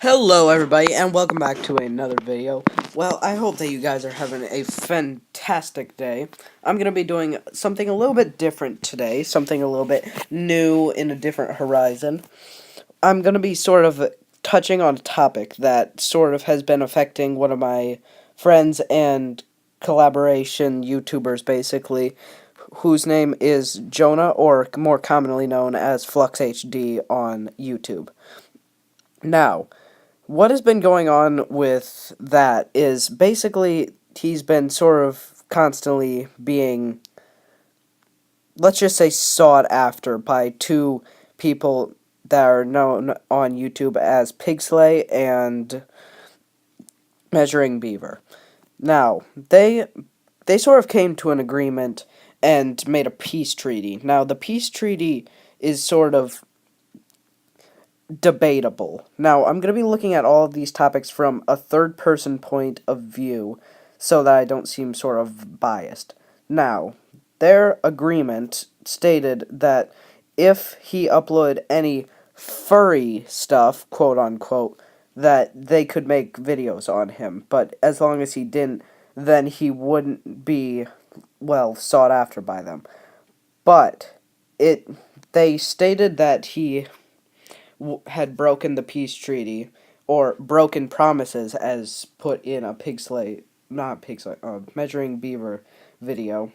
Hello everybody and welcome back to another video. Well, I hope that you guys are having a fantastic day. I'm going to be doing something a little bit different today, something a little bit new in a different horizon. I'm going to be sort of touching on a topic that sort of has been affecting one of my friends and collaboration YouTubers basically, whose name is Jonah, or more commonly known as Fluxx HD on YouTube. Now, what has been going on with that is basically he's been sort of constantly being, let's just say, sought after by two people that are known on YouTube as Pigsley and Measuring Beaver. Now, they sort of came to an agreement and made a peace treaty. Now, the peace treaty is sort of debatable. Now, I'm going to be looking at all of these topics from a third-person point of view so that I don't seem sort of biased. Now, their agreement stated that if he uploaded any furry stuff, quote-unquote, that they could make videos on him. But as long as he didn't, then he wouldn't be, well, sought after by them. But they stated that he had broken the peace treaty, or broken promises as put in a Measuring Beaver video.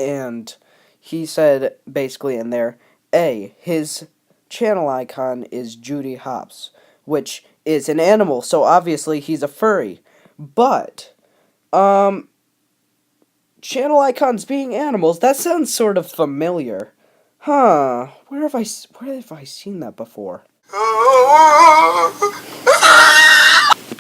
And he said, basically in there, his channel icon is Judy Hopps, which is an animal, so obviously he's a furry. But, channel icons being animals, that sounds sort of familiar. Huh, where have I seen that before?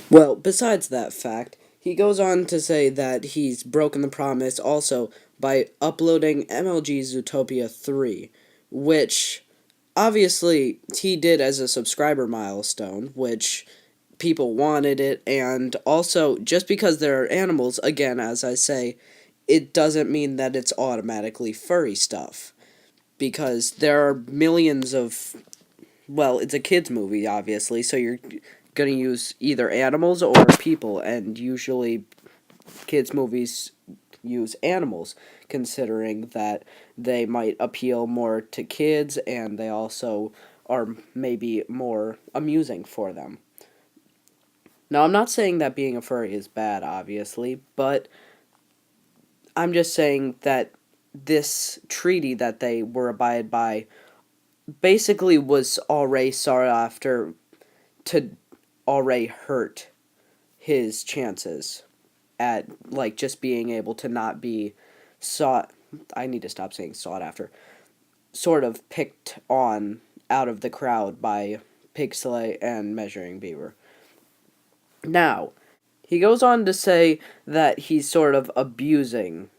Well, besides that fact, he goes on to say that he's broken the promise also by uploading MLG Zootopia 3, which obviously he did as a subscriber milestone, which people wanted it, and also just because there are animals, again, as I say, it doesn't mean that it's automatically furry stuff. Because there are millions of, well, it's a kids movie, obviously, so you're going to use either animals or people, and usually kids movies use animals, considering that they might appeal more to kids, and they also are maybe more amusing for them. Now, I'm not saying that being a furry is bad, obviously, but I'm just saying that this treaty that they were abided by basically was already sought after to already hurt his chances at, like, just being able to not be sought. I need to stop saying sought after. Sort of picked on out of the crowd by Pigsley and Measuring Beaver. Now, he goes on to say that he's sort of abusing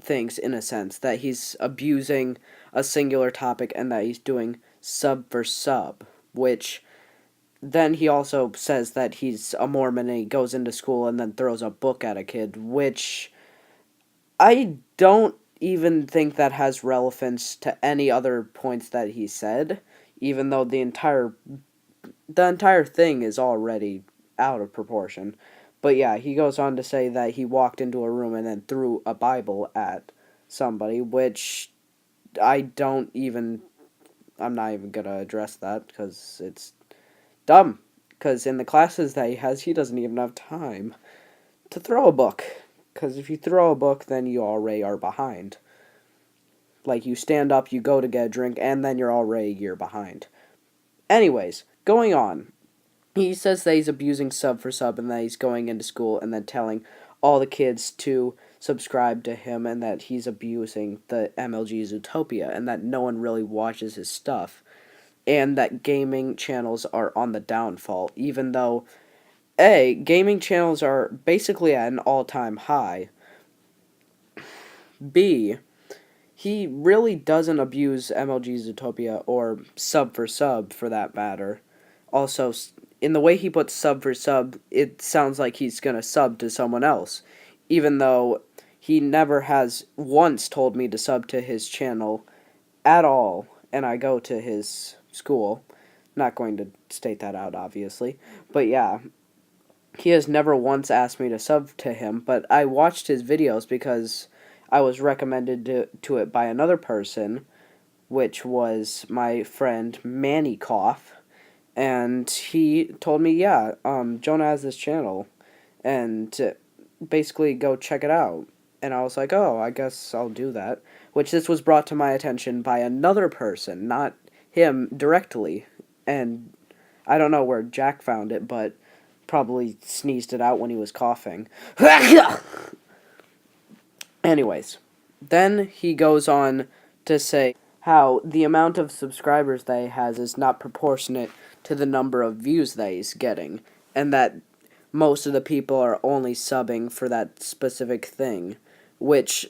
things in a sense, that he's abusing a singular topic and that he's doing sub for sub, which then he also says that he's a Mormon and he goes into school and then throws a book at a kid, which I don't even think that has relevance to any other points that he said, even though the entire thing is already out of proportion. But yeah, he goes on to say that he walked into a room and then threw a Bible at somebody, which I'm not even going to address that because it's dumb. Because in the classes that he has, he doesn't even have time to throw a book. Because if you throw a book, then you already are behind. Like, you stand up, you go to get a drink, and then you're already a year behind. Anyways, going on. He says that he's abusing sub for sub and that he's going into school and then telling all the kids to subscribe to him and that he's abusing the MLG Zootopia and that no one really watches his stuff. And that gaming channels are on the downfall, even though, gaming channels are basically at an all-time high. B, he really doesn't abuse MLG Zootopia or sub for that matter. Also, in the way he puts sub for sub, it sounds like he's gonna sub to someone else, even though he never has once told me to sub to his channel at all, and I go to his school. Not going to state that out, obviously. But yeah, he has never once asked me to sub to him, but I watched his videos because I was recommended to it by another person, which was my friend Manny Cough, and he told me, yeah, Jonah has this channel, and basically go check it out. And I was like, oh, I guess I'll do that. Which this was brought to my attention by another person, not him directly. And I don't know where Jack found it, but probably sneezed it out when he was coughing. Anyways, then he goes on to say how the amount of subscribers that he has is not proportionate to the number of views that he's getting, and that most of the people are only subbing for that specific thing, which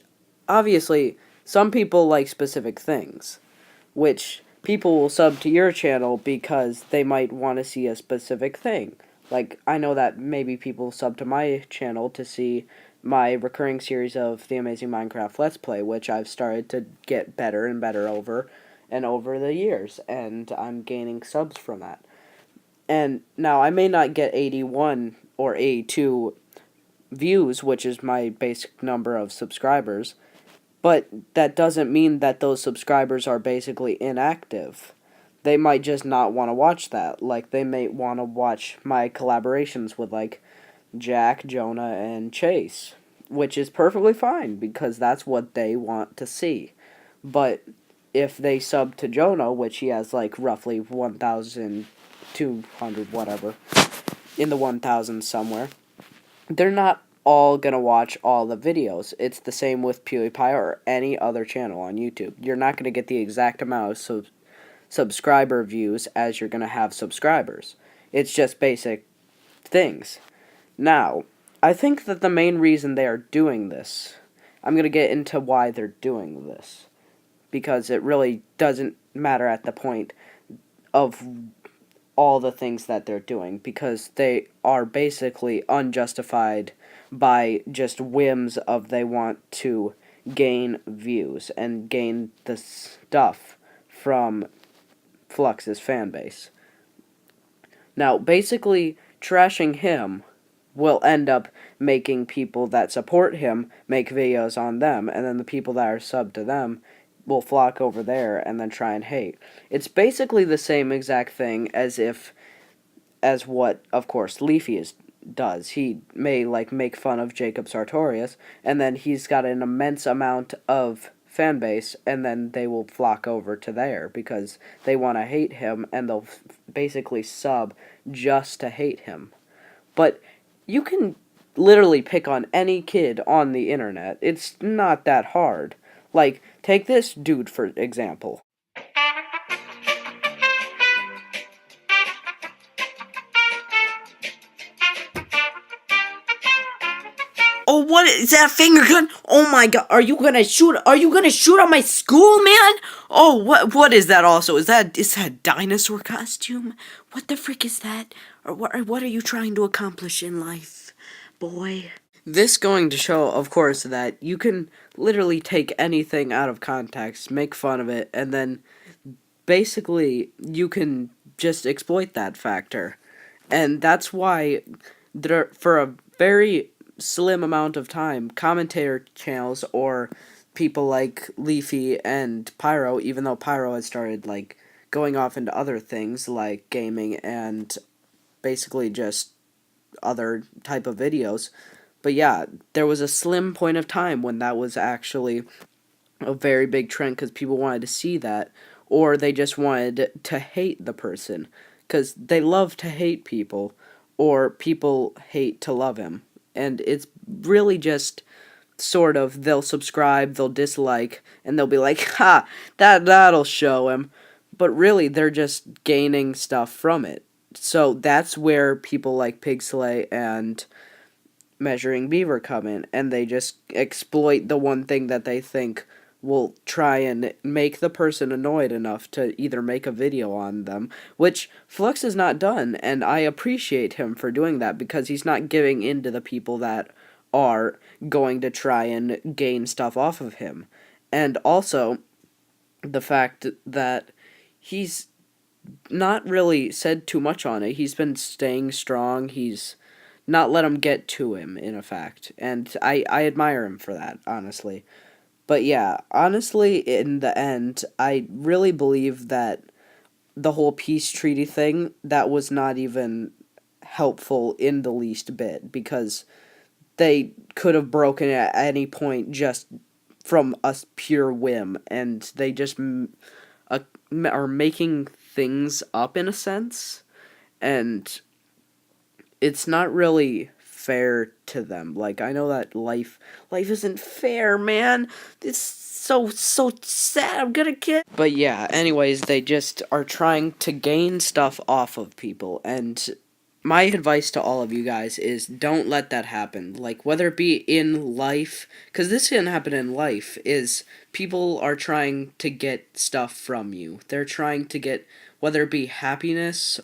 obviously some people like specific things, which people will sub to your channel because they might want to see a specific thing. Like, I know that maybe people sub to my channel to see my recurring series of The Amazing Minecraft Let's Play, which I've started to get better and better over the years, and I'm gaining subs from that. And now I may not get 81 or 82 views, which is my basic number of subscribers, but that doesn't mean that those subscribers are basically inactive. They might just not want to watch that. Like, they may want to watch my collaborations with, like, Jack, Jonah, and Chase, which is perfectly fine because that's what they want to see. But if they sub to Jonah, which he has, like, roughly 1,200, whatever, in the 1,000 somewhere, they're not all gonna watch all the videos. It's the same with PewDiePie or any other channel on YouTube. You're not gonna get the exact amount of subscriber views as you're gonna have subscribers. It's just basic things. Now, I think that the main reason they are doing this, I'm gonna get into why they're doing this, because it really doesn't matter at the point of all the things that they're doing, because they are basically unjustified by just whims of they want to gain views and gain the stuff from Fluxx's fan base. Now, basically, trashing him will end up making people that support him make videos on them, and then the people that are subbed to them will flock over there and then try and hate. It's basically the same exact thing as what, of course, Leafy does. He may, like, make fun of Jacob Sartorius, and then he's got an immense amount of fan base, and then they will flock over to there because they want to hate him, and they'll basically sub just to hate him. But you can literally pick on any kid on the internet. It's not that hard. Like, take this dude for example. Oh, what is that finger gun? Oh my god, are you gonna shoot on my school, man? Oh, what is that also? Is that a dinosaur costume? What the frick is that? Or what are you trying to accomplish in life, boy? This going to show, of course, that you can literally take anything out of context, make fun of it, and then basically you can just exploit that factor. And that's why for a very slim amount of time, commentator channels or people like Leafy and Pyro, even though Pyro has started, like, going off into other things like gaming and basically just other type of videos. But yeah, there was a slim point of time when that was actually a very big trend because people wanted to see that, or they just wanted to hate the person because they love to hate people, or people hate to love him. And it's really just sort of, they'll subscribe, they'll dislike, and they'll be like, ha, that'll show him. But really, they're just gaining stuff from it. So that's where people like Pigsley and Measuring Beaver come in, and they just exploit the one thing that they think will try and make the person annoyed enough to either make a video on them, which Fluxx has not done, and I appreciate him for doing that because he's not giving in to the people that are going to try and gain stuff off of him. And also, the fact that he's not really said too much on it. He's been staying strong. He's not let him get to him, in effect. And I admire him for that, honestly. But yeah, honestly, in the end, I really believe that the whole peace treaty thing, that was not even helpful in the least bit, because they could have broken it at any point just from a pure whim, and they just are making things up in a sense, and it's not really fair to them. Like, I know that life isn't fair, man. It's so sad. I'm gonna get. But yeah, anyways, they just are trying to gain stuff off of people, and my advice to all of you guys is don't let that happen. Like, whether it be in life, because this can happen in life, is people are trying to get stuff from you. They're trying to get, whether it be happiness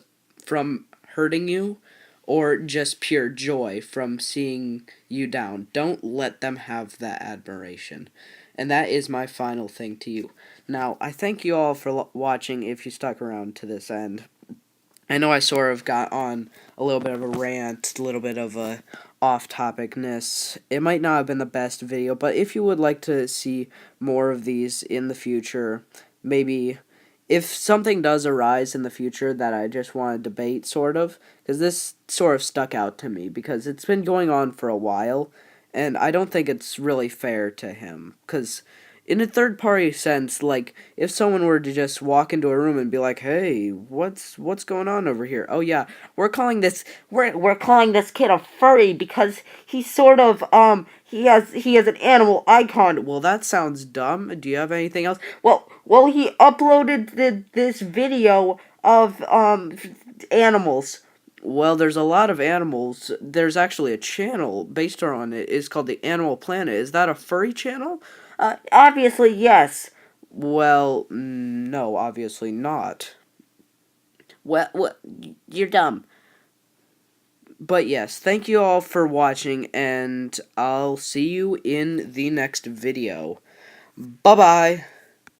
from hurting you, or just pure joy from seeing you down. Don't let them have that admiration. And that is my final thing to you. Now, I thank you all for watching if you stuck around to this end. I know I sort of got on a little bit of a rant, a little bit of a off-topicness. It might not have been the best video, but if you would like to see more of these in the future, maybe if something does arise in the future that I just want to debate, sort of, because this sort of stuck out to me, because it's been going on for a while, and I don't think it's really fair to him, because in a third-party sense, like, if someone were to just walk into a room and be like, "Hey, what's going on over here?" "Oh yeah, we're calling this kid a furry because he's sort of he has an animal icon." Well, that sounds dumb. Do you have anything else? Well, he uploaded this video of animals. Well, there's a lot of animals. There's actually a channel based on it. It's called the Animal Planet. Is that a furry channel? Obviously, yes. Well, no, obviously not. Well, you're dumb. But yes, thank you all for watching, and I'll see you in the next video. Bye-bye.